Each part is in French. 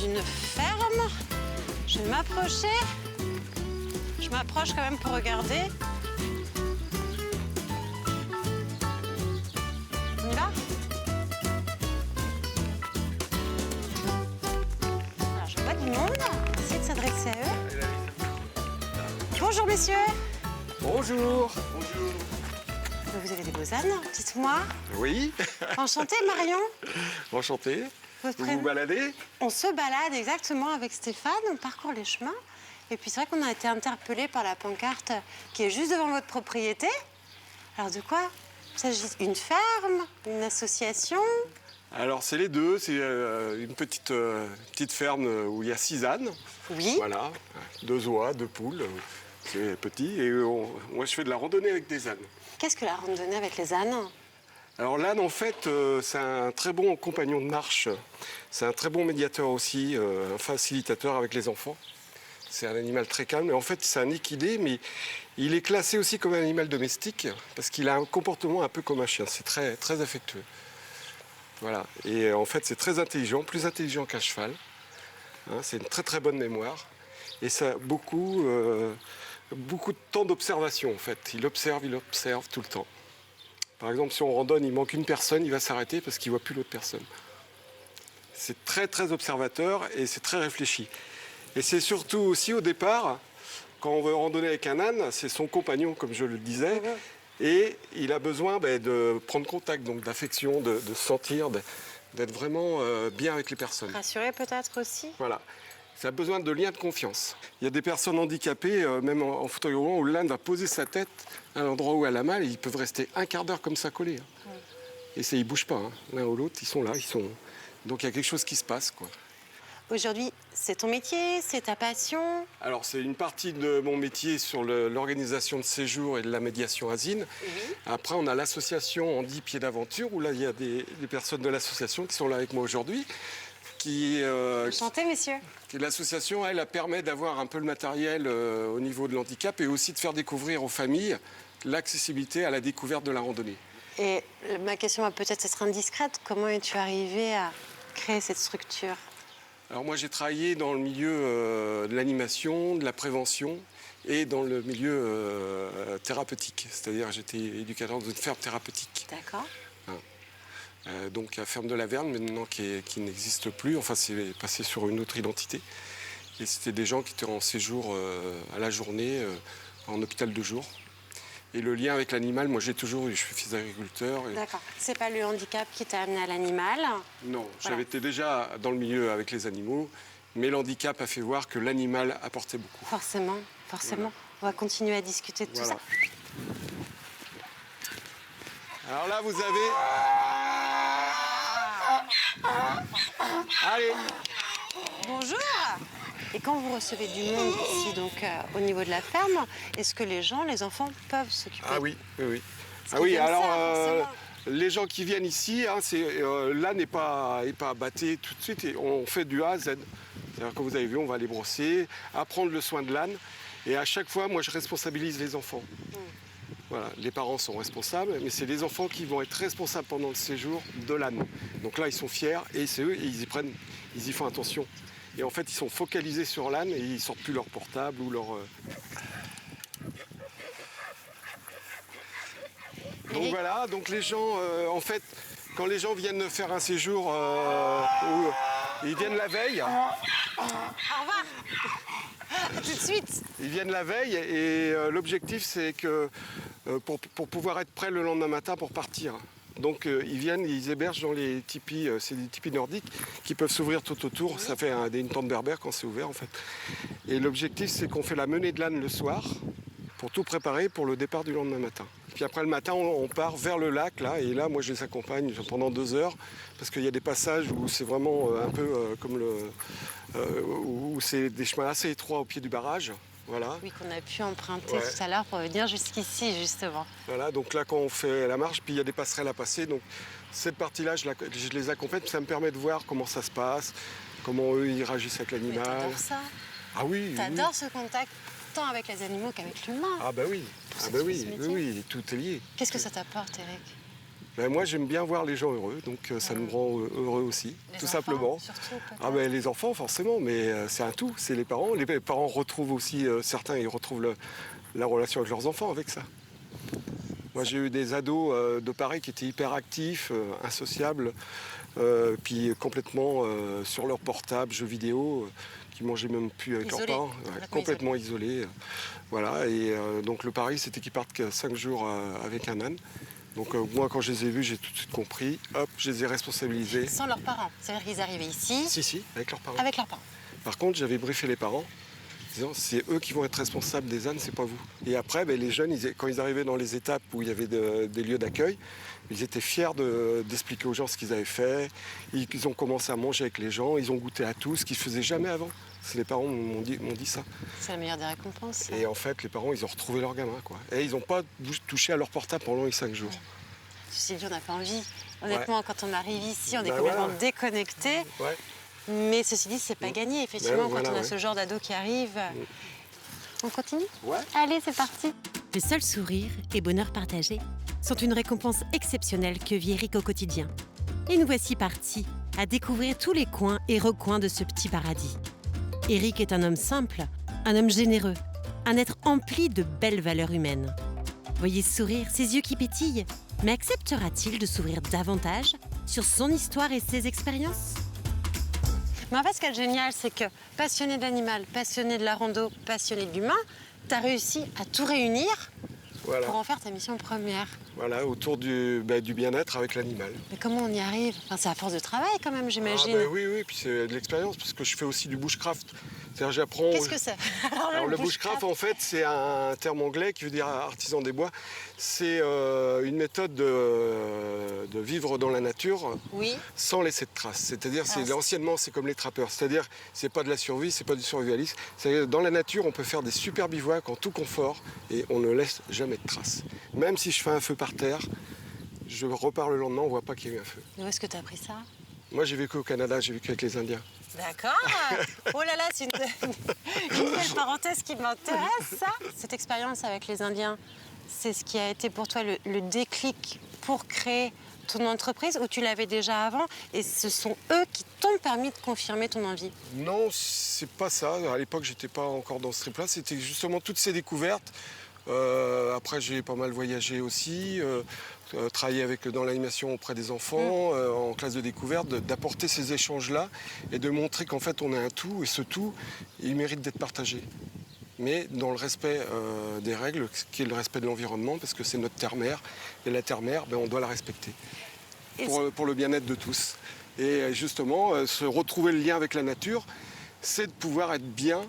une ferme. Je vais m'approcher. Je m'approche quand même pour regarder. On y va? Alors, je vois du monde. On va essayer de s'adresser à eux. Bonjour, messieurs. Bonjour. Vous avez des beaux ânes, dites-moi. Oui. Enchanté, Marion. Enchanté. Votre Vous prénom? vous baladez? On se balade exactement avec Stéphane, on parcourt les chemins. Et puis c'est vrai qu'on a été interpellés par la pancarte qui est juste devant votre propriété. Alors de quoi il s'agit? Une ferme? Une association? Alors c'est les deux, c'est une petite ferme où il y a 6 ânes. Oui. Voilà, 2 oies, 2 poules, c'est petit. Et moi je fais de la randonnée avec des ânes. Qu'est-ce que la randonnée avec les ânes? Alors l'âne en fait c'est un très bon compagnon de marche. C'est un très bon médiateur aussi, un facilitateur avec les enfants. C'est un animal très calme. Et en fait, c'est un équidé, mais il est classé aussi comme un animal domestique parce qu'il a un comportement un peu comme un chien. C'est très, très affectueux. Voilà. Et en fait, c'est très intelligent, plus intelligent qu'un cheval. Hein, c'est une très, très bonne mémoire. Et ça a beaucoup de temps d'observation, en fait. Il observe tout le temps. Par exemple, si on randonne, il manque une personne, il va s'arrêter parce qu'il ne voit plus l'autre personne. C'est très, très observateur et c'est très réfléchi. Et c'est surtout aussi au départ, quand on veut randonner avec un âne, c'est son compagnon, comme je le disais, et il a besoin de prendre contact, donc d'affection, de se sentir, d'être vraiment bien avec les personnes. Rassuré peut-être aussi? Voilà. Ça a besoin de liens de confiance. Il y a des personnes handicapées, même en fauteuil roulant, où l'âne va poser sa tête à l'endroit où elle a mal, et ils peuvent rester un quart d'heure comme ça collés. Et ils ne bougent pas, l'un ou l'autre, ils sont là, Donc il y a quelque chose qui se passe, quoi. Aujourd'hui, c'est ton métier, c'est ta passion? Alors, c'est une partie de mon métier sur l'organisation de séjours et de la médiation asine. Après, on a l'association Andy Pied d'Aventure, où là, il y a des personnes de l'association qui sont là avec moi aujourd'hui. Enchanté, messieurs. L'association, elle permet d'avoir un peu le matériel au niveau de l'handicap et aussi de faire découvrir aux familles l'accessibilité à la découverte de la randonnée. Et ma question va peut-être être indiscrète. Comment es-tu arrivé à créer cette structure? Alors moi, j'ai travaillé dans le milieu de l'animation, de la prévention et dans le milieu thérapeutique. C'est-à-dire j'étais éducateur dans une ferme thérapeutique. D'accord. Donc la ferme de la Verne, maintenant qui n'existe plus. Enfin, c'est passé sur une autre identité. Et c'était des gens qui étaient en séjour à la journée, en hôpital de jour. Et le lien avec l'animal, moi j'ai toujours eu, je suis fils d'agriculteur. D'accord. C'est pas le handicap qui t'a amené à l'animal? Non, voilà. J'avais été déjà dans le milieu avec les animaux, mais l'handicap a fait voir que l'animal apportait beaucoup. Forcément. Voilà. On va continuer à discuter de tout ça. Alors là, vous avez... Allez. Bonjour. Et quand vous recevez du monde ici, donc au niveau de la ferme, est-ce que les enfants peuvent s'occuper? Ah oui. Ah oui, alors les gens qui viennent ici, l'âne n'est pas abatté tout de suite, et on fait du A à Z. C'est-à-dire que vous avez vu, on va les brosser, apprendre le soin de l'âne, et à chaque fois, moi, je responsabilise les enfants. Voilà, les parents sont responsables, mais c'est les enfants qui vont être responsables pendant le séjour de l'âne. Donc là, ils sont fiers, et c'est eux, ils y font attention. Et en fait, ils sont focalisés sur l'âne et ils sortent plus leur portable ou leur... Donc voilà, donc les gens, en fait, quand les gens viennent faire un séjour, ils viennent la veille. Au revoir. Tout de suite. Ils viennent la veille et l'objectif, c'est que pour pouvoir être prêts le lendemain matin pour partir. Donc ils viennent, ils hébergent dans les tipis, c'est des tipis nordiques qui peuvent s'ouvrir tout autour. Ça fait une tente berbère quand c'est ouvert en fait. Et l'objectif, c'est qu'on fait la menée de l'âne le soir pour tout préparer pour le départ du lendemain matin. Puis après le matin, on part vers le lac là, et là, moi, je les accompagne pendant 2 heures parce qu'il y a des passages où c'est vraiment un peu comme où c'est des chemins assez étroits au pied du barrage. Voilà. Oui, qu'on a pu emprunter tout à l'heure pour venir jusqu'ici, justement. Voilà, donc là, quand on fait la marche, puis il y a des passerelles à passer. Donc cette partie-là, je les accompagne, ça me permet de voir comment ça se passe, comment eux, ils réagissent avec l'animal. T'adores ça? Ah oui. T'adores ce contact, tant avec les animaux qu'avec l'humain. Ah bah oui, oui, tout est lié. Qu'est-ce que ça t'apporte, Eric? Ben, moi, j'aime bien voir les gens heureux, donc ça me rend heureux aussi, Les tout enfants, simplement. surtout, peut-être. Ah ben, les enfants, forcément, mais c'est un tout, c'est les parents. Les parents retrouvent aussi, certains, ils retrouvent la relation avec leurs enfants avec ça. Moi, j'ai eu des ados de Paris qui étaient hyper actifs, insociables, puis complètement sur leur portable, jeux vidéo, qui mangeaient même plus avec leurs Isolés, parents, complètement isolés. Voilà, et donc le pari, c'était qu'ils partent que 5 jours avec un âne. Donc moi, quand je les ai vus, j'ai tout de suite compris. Hop, je les ai responsabilisés. Sans leurs parents. C'est-à-dire qu'ils arrivaient ici Si, avec leurs parents. avec leurs parents. Par contre, j'avais briefé les parents, disant c'est eux qui vont être responsables des ânes, c'est pas vous. Et après, ben, les jeunes, quand ils arrivaient dans les étapes où il y avait des lieux d'accueil, ils étaient fiers d'expliquer aux gens ce qu'ils avaient fait. Ils ont commencé à manger avec les gens, ils ont goûté à tout, ce qu'ils ne faisaient jamais avant. Les parents m'ont dit ça. C'est la meilleure des récompenses. Ça. Et en fait, les parents, ils ont retrouvé leur gamin, quoi. Et ils n'ont pas touché à leur portable pendant les 5 jours. Ceci dit, on n'a pas envie. Honnêtement, quand on arrive ici, on est Bah complètement voilà. déconnecté. Ouais. Mais ceci dit, c'est pas gagné. Effectivement, voilà, quand on a ouais. ce genre d'ado qui arrive. On continue? Ouais. Allez, c'est parti. Le seul sourire et bonheur partagé sont une récompense exceptionnelle que vit Eric au quotidien. Et nous voici partis à découvrir tous les coins et recoins de ce petit paradis. Eric est un homme simple, un homme généreux, un être empli de belles valeurs humaines. Voyez ce sourire, ses yeux qui pétillent. Mais acceptera-t-il de s'ouvrir davantage sur son histoire et ses expériences? Mais en fait, ce qui est génial, c'est que passionné de l'animal, passionné de la rando, passionné de l'humain, tu as réussi à tout réunir Voilà. pour en faire ta mission première. Voilà, autour du bien-être avec l'animal. Mais comment on y arrive? Enfin, c'est à force de travail quand même, j'imagine. Oui, puis c'est de l'expérience, parce que je fais aussi du bushcraft. C'est-à-dire, j'apprends. Qu'est-ce que c'est? Alors, le bushcraft, en fait, c'est un terme anglais qui veut dire artisan des bois. C'est une méthode de vivre dans la nature Oui. sans laisser de traces. C'est-à-dire, c'est- anciennement, c'est comme les trappeurs. C'est-à-dire, c'est pas de la survie, c'est pas du survivalisme. C'est-à-dire, dans la nature, on peut faire des super bivouacs en tout confort et on ne laisse jamais de traces. Même si je fais un feu par terre, je repars le lendemain, on voit pas qu'il y a eu un feu. Où est-ce que tu as appris ça? Moi, j'ai vécu au Canada, j'ai vécu avec les Indiens. D'accord. Oh là là, c'est une belle parenthèse qui m'intéresse, ça. Cette expérience avec les Indiens, c'est ce qui a été pour toi le déclic pour créer ton entreprise, ou tu l'avais déjà avant et ce sont eux qui t'ont permis de confirmer ton envie? Non, c'est pas ça. À l'époque, j'étais pas encore dans ce trip-là. C'était justement toutes ces découvertes. Après, j'ai pas mal voyagé aussi, travaillé dans l'animation auprès des enfants, en classe de découverte, d'apporter ces échanges-là et de montrer qu'en fait, on est un tout et ce tout, il mérite d'être partagé. Mais dans le respect des règles, qui est le respect de l'environnement, parce que c'est notre terre-mère. Et la terre-mère, on doit la respecter pour le bien-être de tous. Et justement, se retrouver le lien avec la nature, c'est de pouvoir être bien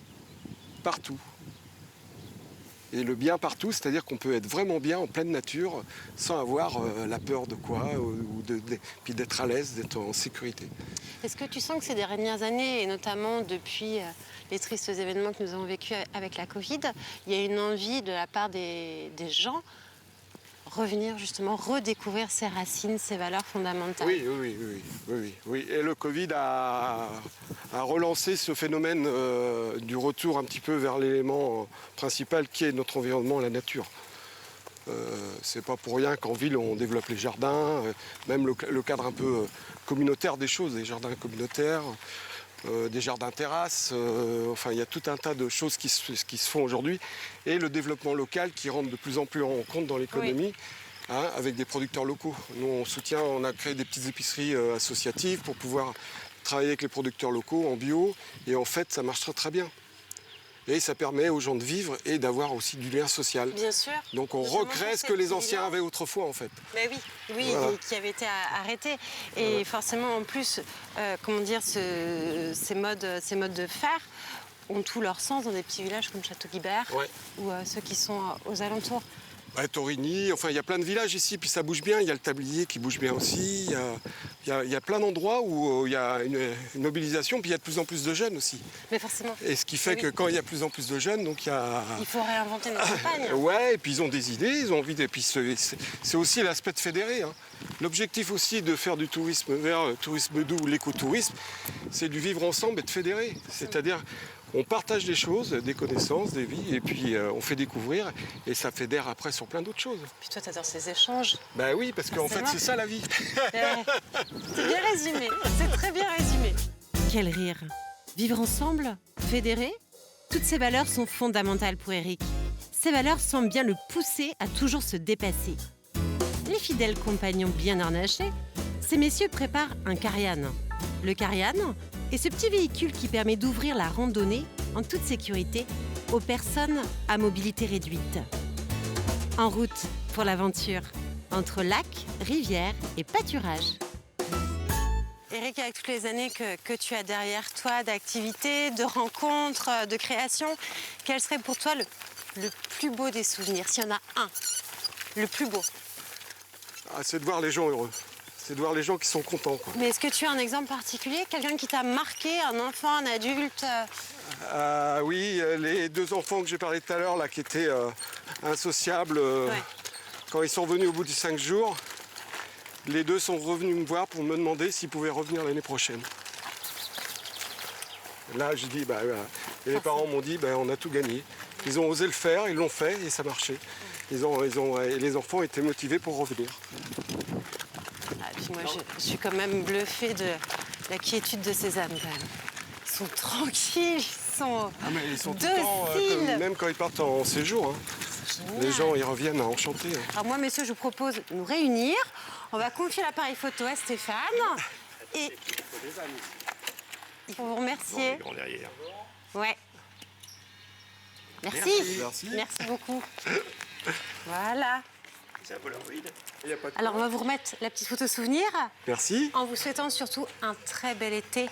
partout. Et le bien partout, c'est-à-dire qu'on peut être vraiment bien en pleine nature sans avoir la peur de quoi, puis d'être à l'aise, d'être en sécurité. Est-ce que tu sens que ces dernières années, et notamment depuis les tristes événements que nous avons vécus avec la Covid, il y a une envie de la part des gens revenir justement, redécouvrir ses racines, ses valeurs fondamentales? Oui. Et le Covid a relancé ce phénomène du retour un petit peu vers l'élément principal qui est notre environnement, la nature. C'est pas pour rien qu'en ville on développe les jardins, même le cadre un peu communautaire des choses, des jardins communautaires, des jardins terrasses, enfin il y a tout un tas de choses qui se font aujourd'hui. Et le développement local qui rentre de plus en plus en compte dans l'économie. Hein, avec des producteurs locaux. Nous, on a créé des petites épiceries associatives pour pouvoir travailler avec les producteurs locaux en bio. Et en fait, ça marche très très bien. Et ça permet aux gens de vivre et d'avoir aussi du lien social. Bien sûr. Donc on Notamment recrée ce cette que les petite anciens village. avaient autrefois en fait. Mais oui, Voilà. qui avait été arrêté. Et forcément, en plus, ces modes de faire ont tout leur sens dans des petits villages comme Château-Guibert ou ceux qui sont aux alentours. Torigny, enfin il y a plein de villages ici, puis ça bouge bien. Il y a le tablier qui bouge bien aussi. Il y a plein d'endroits où il y a une mobilisation, puis il y a de plus en plus de jeunes aussi. Mais forcément. Et ce qui fait que quand il y a de plus en plus de jeunes, donc il y a... Il faut réinventer nos campagnes. Ouais, et puis ils ont des idées, ils ont envie de... Puis c'est aussi l'aspect de fédérer. Hein. L'objectif aussi de faire du tourisme vert, tourisme doux ou l'écotourisme, c'est du vivre ensemble et de fédérer. C'est-à-dire, on partage des choses, des connaissances, des vies, et puis on fait découvrir, et ça fédère après sur plein d'autres choses. Puis toi, t'adores ces échanges. Ben oui, parce qu'en fait, Forcément. c'est ça la vie. C'est bien résumé, c'est très bien résumé. Quel rire! Vivre ensemble, fédérer, toutes ces valeurs sont fondamentales pour Eric. Ces valeurs semblent bien le pousser à toujours se dépasser. Les fidèles compagnons bien harnachés, ces messieurs préparent un Cariane. Le Cariane est ce petit véhicule qui permet d'ouvrir la randonnée en toute sécurité aux personnes à mobilité réduite. En route pour l'aventure, entre lacs, rivières et pâturages. Eric, avec toutes les années que tu as derrière toi d'activités, de rencontres, de créations, quel serait pour toi le plus beau des souvenirs, s'il y en a un, le plus beau? Ah, c'est de voir les gens heureux. C'est de voir les gens qui sont contents, quoi. Mais est-ce que tu as un exemple particulier, quelqu'un qui t'a marqué, un enfant, un adulte? Ah oui, les 2 enfants que j'ai parlé tout à l'heure, là, qui étaient insociables, Ouais. quand ils sont venus au bout de 5 jours, les 2 sont revenus me voir pour me demander s'ils pouvaient revenir l'année prochaine. Là, j'ai dit, bah voilà. Et les parents m'ont dit, bah, on a tout gagné. Ils ont osé le faire, ils l'ont fait et ça marchait. Et les enfants étaient motivés pour revenir. Ah, puis moi, je suis quand même bluffée de la quiétude de ces âmes, quand même. Ils sont tranquilles, ils sont Ah, mais ils sont tout le temps, dociles. même quand ils partent en séjour, hein. Les gens, ils reviennent enchantés. Hein. Alors moi, messieurs, je vous propose de nous réunir. On va confier l'appareil photo à Stéphane. Et pour vous remercier. Grand derrière. Ouais. Merci. Merci. Merci beaucoup. Voilà. C'est un Polaroid. Il y a pas de Alors, on va vous remettre la petite photo souvenir Merci. en vous souhaitant surtout un très bel été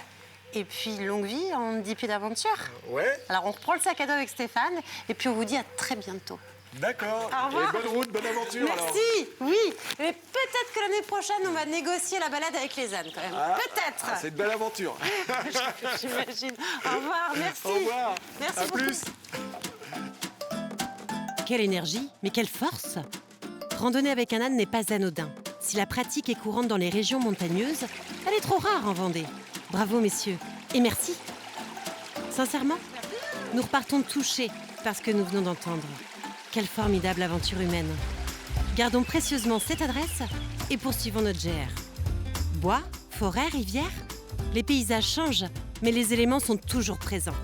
et puis longue vie en 10 pieds d'aventure. Ouais, Alors, on reprend le sac à dos avec Stéphane et puis on vous dit à très bientôt. d'accord. Au revoir. Et bonne route, bonne aventure alors. Merci, oui. Mais peut-être que l'année prochaine, on va négocier la balade avec les ânes quand même. Ah, Peut-être. c'est une belle aventure. J'imagine. Au revoir, merci. Au revoir. Merci À beaucoup. plus. Quelle énergie, mais quelle force! Randonner avec un âne n'est pas anodin. Si la pratique est courante dans les régions montagneuses, elle est trop rare en Vendée. Bravo messieurs, et merci. Sincèrement, nous repartons touchés par ce que nous venons d'entendre. Quelle formidable aventure humaine. Gardons précieusement cette adresse et poursuivons notre GR. Bois, forêt, rivière, les paysages changent, mais les éléments sont toujours présents.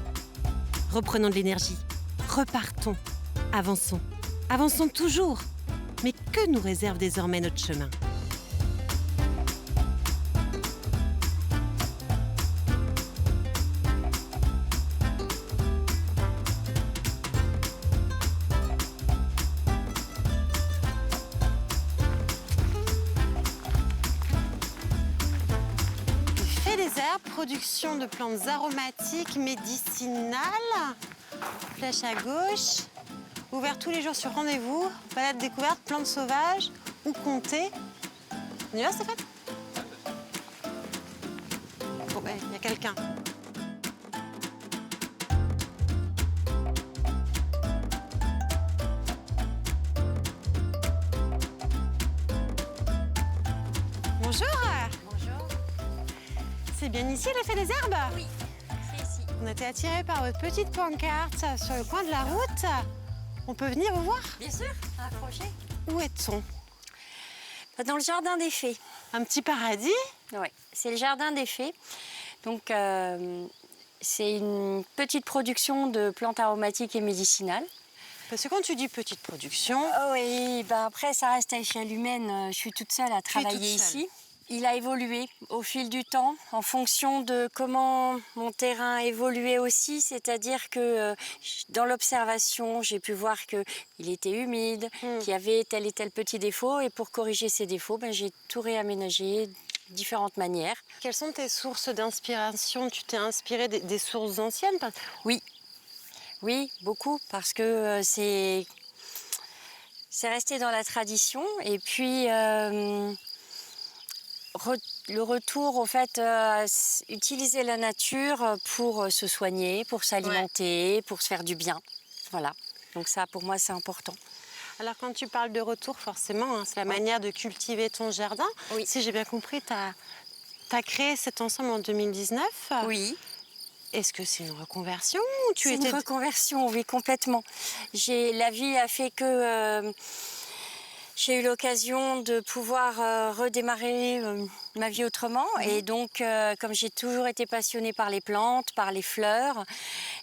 Reprenons de l'énergie, repartons, avançons, avançons toujours. Mais que nous réserve désormais notre chemin? Fait des herbes, production de plantes aromatiques, médicinales. Flèche à gauche. Ouvert tous les jours sur rendez-vous. Balade découverte, plantes sauvages ou comptées. On y va, Stéphane? Bon, ben, il y a quelqu'un. Bonjour. Bonjour. C'est bien ici, l'effet des herbes? Oui, c'est ici. On a été attirés par votre petite pancarte sur le coin de la route. On peut venir vous voir? Bien sûr, approchez. Où est-on? Dans le jardin des fées. Un petit paradis? Oui, c'est le jardin des fées. Donc, c'est une petite production de plantes aromatiques et médicinales. Parce que quand tu dis petite production, Oui, ben après, ça reste à échelle humaine. Je suis toute seule à Tu es toute travailler seule. ici. Il a évolué au fil du temps en fonction de comment mon terrain a évolué aussi. C'est-à-dire que dans l'observation, j'ai pu voir qu'il était humide, qu'il y avait tel et tel petit défaut. Et pour corriger ces défauts, ben, j'ai tout réaménagé de différentes manières. quelles sont tes sources d'inspiration? Tu t'es inspiré des sources anciennes? Oui, oui, beaucoup, parce que c'est resté dans la tradition. Et puis, le retour, au fait, utiliser la nature pour se soigner, pour s'alimenter, pour se faire du bien. Voilà. Donc ça, pour moi, c'est important. Alors quand tu parles de retour, forcément, hein, c'est la manière de cultiver ton jardin. Oui. Si j'ai bien compris, tu as créé cet ensemble en 2019. Oui. est-ce que c'est une reconversion ou tu C'est étais... une reconversion, oui, complètement. La vie a fait que j'ai eu l'occasion de pouvoir redémarrer ma vie autrement. Et donc, comme j'ai toujours été passionnée par les plantes, par les fleurs,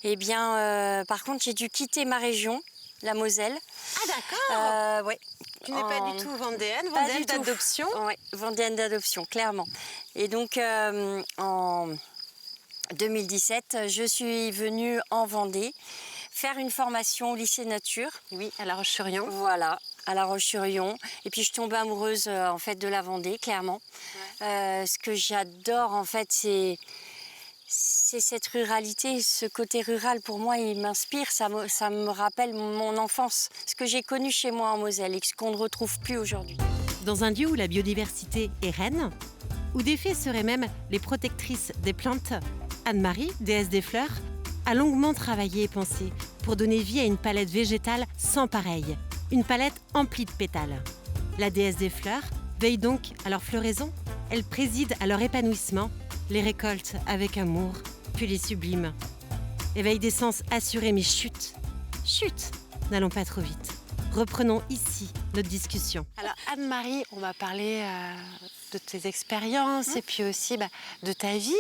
eh bien, par contre, j'ai dû quitter ma région, la Moselle. Ah d'accord. Ouais. Tu n'es pas du tout vendéenne, Pas vendéenne du tout. d'adoption. Oui, vendéenne d'adoption, clairement. Et donc, en 2017, je suis venue en Vendée faire une formation au lycée nature. Oui, à La Roche-sur-Yon. Voilà, à La Roche-sur-Yon. Et puis je tombe amoureuse en fait de la Vendée, clairement. Ce que j'adore en fait, c'est cette ruralité, ce côté rural. Pour moi, il m'inspire. Ça me rappelle mon enfance, ce que j'ai connu chez moi en Moselle et ce qu'on ne retrouve plus aujourd'hui. Dans un lieu où la biodiversité est reine, où des fées seraient même les protectrices des plantes, Anne-Marie, déesse des fleurs, a longuement travaillé et pensé pour donner vie à une palette végétale sans pareille, une palette emplie de pétales. La déesse des fleurs veille donc à leur floraison, elle préside à leur épanouissement, les récolte avec amour, puis les sublime. Éveil des sens assuré, mais chut, n'allons pas trop vite. Reprenons ici notre discussion. Alors Anne-Marie, on va parler de tes expériences et puis aussi de ta vie.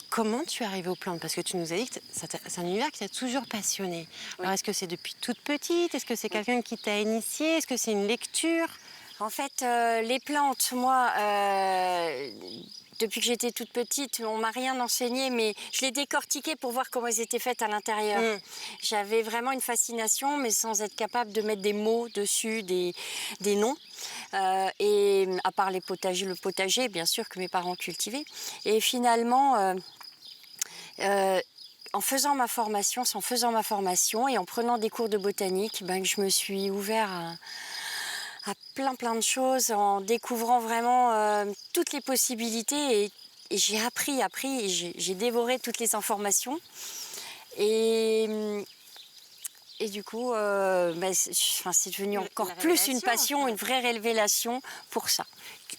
Comment tu es arrivée aux plantes? Parce que tu nous as dit que c'est un univers qui t'a toujours passionnée. Alors est-ce que c'est depuis toute petite? Est-ce que c'est quelqu'un qui t'a initiée? Est-ce que c'est une lecture? En fait, les plantes, moi, depuis que j'étais toute petite, on m'a rien enseigné, mais je les décortiquais pour voir comment elles étaient faites à l'intérieur. J'avais vraiment une fascination, mais sans être capable de mettre des mots dessus, des noms. Et à part le potager, bien sûr, que mes parents cultivaient. Et finalement, en faisant ma formation et en prenant des cours de botanique, je me suis ouvert à plein de choses, en découvrant vraiment toutes les possibilités. Et j'ai appris, et j'ai dévoré toutes les informations. Et du coup, c'est devenu encore plus une passion, une vraie révélation pour ça.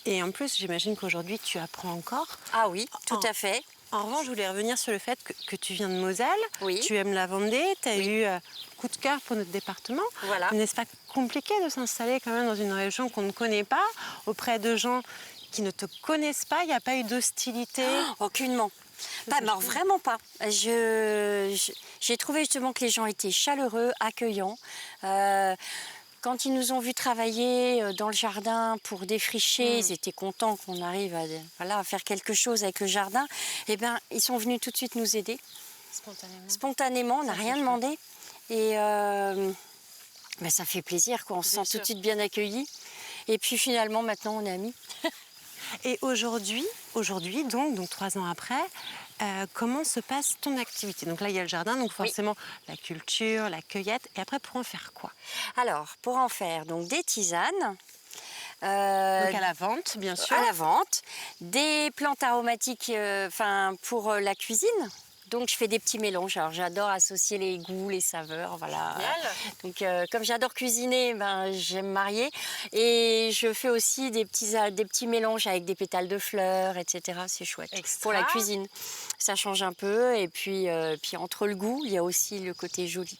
Et en plus, j'imagine qu'aujourd'hui, tu apprends encore. Ah oui, tout à fait. En revanche, je voulais revenir sur le fait que tu viens de Moselle, Oui. tu aimes la Vendée, tu as eu coup de cœur pour notre département. Voilà. N'est-ce pas compliqué de s'installer quand même dans une région qu'on ne connaît pas, auprès de gens qui ne te connaissent pas? Il n'y a pas eu d'hostilité? Aucunement. Alors vraiment pas. J'ai trouvé justement que les gens étaient chaleureux, accueillants. Quand ils nous ont vus travailler dans le jardin pour défricher, ils étaient contents qu'on arrive à faire quelque chose avec le jardin. Eh bien, ils sont venus tout de suite nous aider. Spontanément, on n'a rien demandé. Et ça fait plaisir, quoi. On se sent tout de suite bien accueillis. Et puis finalement, maintenant, on est amis. Et aujourd'hui, donc 3 ans après, comment se passe ton activité? Donc là, il y a le jardin, donc forcément la culture, la cueillette. Et après, pour en faire quoi? Alors, pour en faire donc des tisanes. Donc à la vente, bien sûr. À la vente. Des plantes aromatiques pour la cuisine. Donc je fais des petits mélanges. Alors j'adore associer les goûts, les saveurs, voilà. Donc comme j'adore cuisiner, j'aime marier et je fais aussi des petits mélanges avec des pétales de fleurs, etc. C'est chouette. Pour la cuisine. Ça change un peu et puis entre le goût, il y a aussi le côté joli.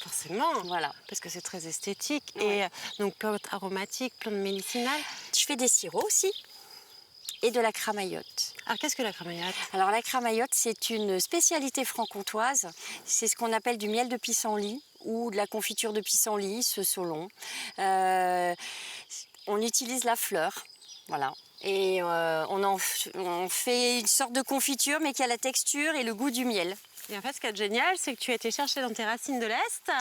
Forcément, voilà. Parce que c'est très esthétique. Ouais. Et donc plantes aromatiques, plantes médicinales. Je fais des sirops aussi. Et de la cramaillotte. Alors, qu'est-ce que la cramaillotte? Alors, la cramaillotte, c'est une spécialité franc-comtoise. C'est ce qu'on appelle du miel de pissenlit ou de la confiture de pissenlit, ce selon. On utilise la fleur, voilà. Et on fait une sorte de confiture, mais qui a la texture et le goût du miel. Et en fait, ce qui est génial, c'est que tu as été chercher dans tes racines de l'Est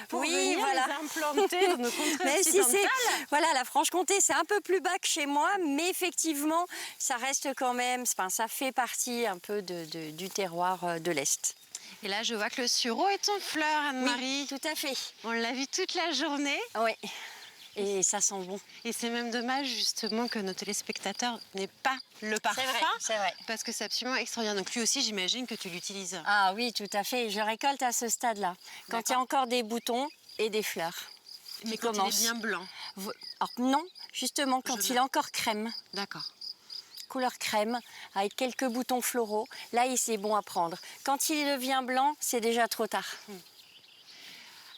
pour venir les implanter dans nos contrées occidentales. Voilà, la Franche-Comté, c'est un peu plus bas que chez moi, mais effectivement, ça reste quand même, ça fait partie un peu du terroir de l'Est. Et là, je vois que le sureau est en fleurs, Anne-Marie. Oui, tout à fait. On l'a vu toute la journée. Oui. Et ça sent bon. Et c'est même dommage justement que nos téléspectateurs n'aient pas le parfum. C'est vrai. Parce que c'est absolument extraordinaire. Donc lui aussi, j'imagine que tu l'utilises. Ah oui, tout à fait. Je récolte à ce stade-là. Quand il y a encore des boutons et des fleurs. Mais quand il est bien blanc. Alors, non, justement, quand il est encore crème. D'accord. couleur crème, avec quelques boutons floraux. Là, c'est bon à prendre. Quand il devient blanc, c'est déjà trop tard.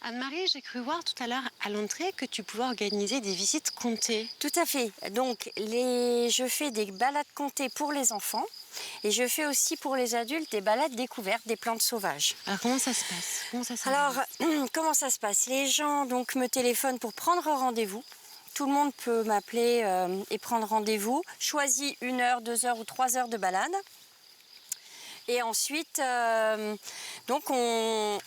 Anne-Marie, j'ai cru voir tout à l'heure à l'entrée que tu pouvais organiser des visites comptées. Tout à fait. Donc, je fais des balades comptées pour les enfants et je fais aussi pour les adultes des balades découvertes des plantes sauvages. Alors, comment ça se passe? Comment ça se passe? Les gens donc, me téléphonent pour prendre rendez-vous. Tout le monde peut m'appeler et prendre rendez-vous. Choisis 1 heure, 2 heures ou 3 heures de balade. Et ensuite,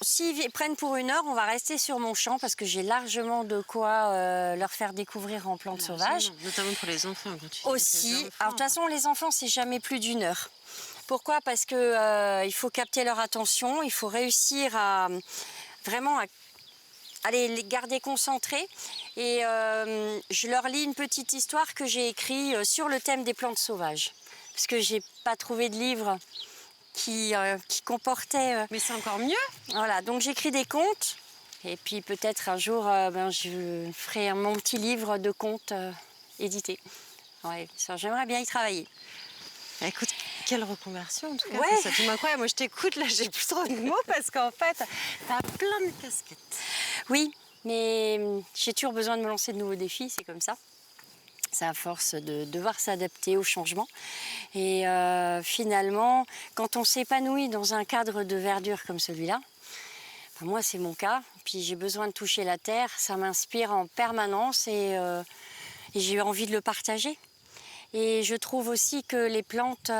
s'ils prennent pour 1 heure, on va rester sur mon champ parce que j'ai largement de quoi leur faire découvrir en plantes sauvages. Notamment pour les enfants. Quand tu Aussi. dis les enfants. Alors, de toute façon, les enfants, c'est jamais plus d'1 heure. Pourquoi? Parce que il faut capter leur attention, il faut réussir à vraiment les garder concentrés. Et je leur lis une petite histoire que j'ai écrite sur le thème des plantes sauvages. Parce que j'ai pas trouvé de livre qui comportait... Mais c'est encore mieux. Voilà, donc j'écris des contes. Et puis peut-être un jour, je ferai mon petit livre de contes édité. Ouais, j'aimerais bien y travailler. Écoute, quelle reconversion en tout cas. Ouais. C'est absolument incroyable. Moi, je t'écoute, là, j'ai plus trop de mots parce qu'en fait, t'as plein de casquettes. Oui, mais j'ai toujours besoin de me lancer de nouveaux défis, c'est comme ça. C'est à force de devoir s'adapter au changement. Et finalement, quand on s'épanouit dans un cadre de verdure comme celui-là, moi c'est mon cas, puis j'ai besoin de toucher la terre, ça m'inspire en permanence et j'ai envie de le partager. Et je trouve aussi que les plantes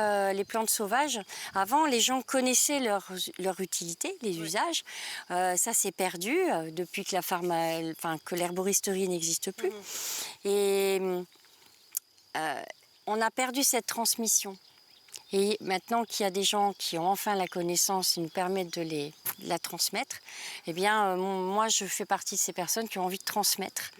sauvages, avant les gens connaissaient leur utilité, les usages. Ça s'est perdu depuis que l'herboristerie n'existe plus. Et on a perdu cette transmission. Et maintenant qu'il y a des gens qui ont enfin la connaissance et nous permettent de la transmettre, eh bien, moi, je fais partie de ces personnes qui ont envie de transmettre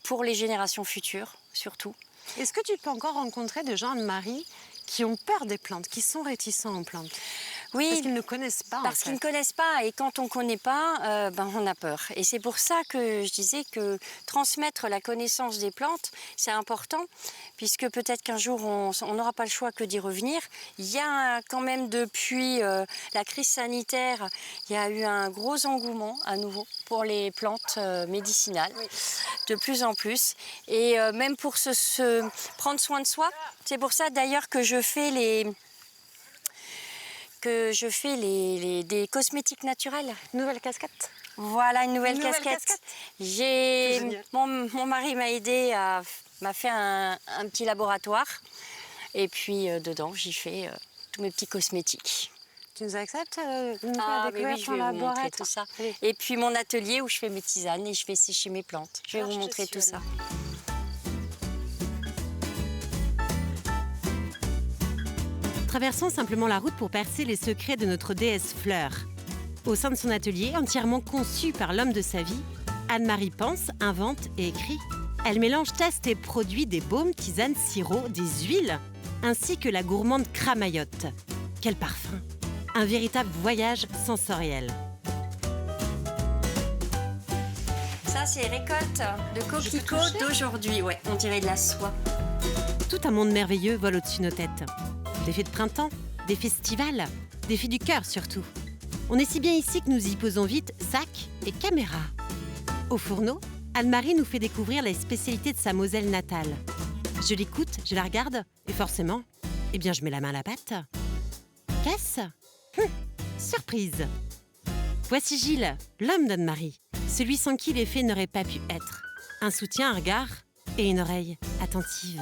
pour les générations futures, surtout. Est-ce que tu peux encore rencontrer des gens, Anne-Marie, qui ont peur des plantes, qui sont réticents aux plantes? Oui, parce qu'ils ne connaissent pas. Parce qu'ils ne connaissent pas. Et quand on ne connaît pas, on a peur. Et c'est pour ça que je disais que transmettre la connaissance des plantes, c'est important, puisque peut-être qu'un jour, on n'aura pas le choix que d'y revenir. Il y a quand même, depuis la crise sanitaire, il y a eu un gros engouement à nouveau pour les plantes médicinales, de plus en plus. Et même pour se prendre soin de soi, c'est pour ça d'ailleurs que je fais des cosmétiques naturels. Nouvelle casquette. Voilà, une nouvelle casquette. Mon mari m'a aidé, m'a fait un petit laboratoire. Et puis dedans, j'y fais tous mes petits cosmétiques. Tu nous acceptes de nous Ah, faire mais oui, découvrir je ton vais vous montrer laboratoire? tout ça. Oui. Et puis mon atelier où je fais mes tisanes et je fais sécher mes plantes. Je vais Alors, vous je te montrer suis, tout ça. Traversons simplement la route pour percer les secrets de notre déesse fleur. Au sein de son atelier, entièrement conçu par l'homme de sa vie, Anne-Marie pense, invente et écrit. Elle mélange, teste et produit des baumes, tisanes, sirops, des huiles, ainsi que la gourmande cramaillotte. Quel parfum! Un véritable voyage sensoriel. Ça, c'est récolte de coquelicots d'aujourd'hui. Ouais, on dirait de la soie. Tout un monde merveilleux vole au-dessus de nos têtes. Des fées de printemps, des festivals, des fées du cœur surtout. On est si bien ici que nous y posons vite sac et caméra. Au fourneau, Anne-Marie nous fait découvrir les spécialités de sa Moselle natale. Je l'écoute, je la regarde, et forcément, je mets la main à la pâte. Qu'est-ce ? Surprise ! Voici Gilles, l'homme d'Anne-Marie, celui sans qui les fées n'auraient pas pu être. Un soutien, un regard et une oreille attentive.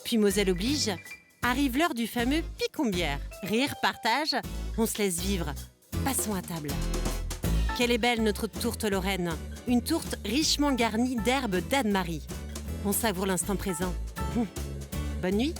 Puis Moselle oblige, arrive l'heure du fameux picombière. Rire, partage, on se laisse vivre. Passons à table. Quelle est belle notre tourte lorraine. Une tourte richement garnie d'herbes d'Anne-Marie. On savoure l'instant présent. Bonne nuit.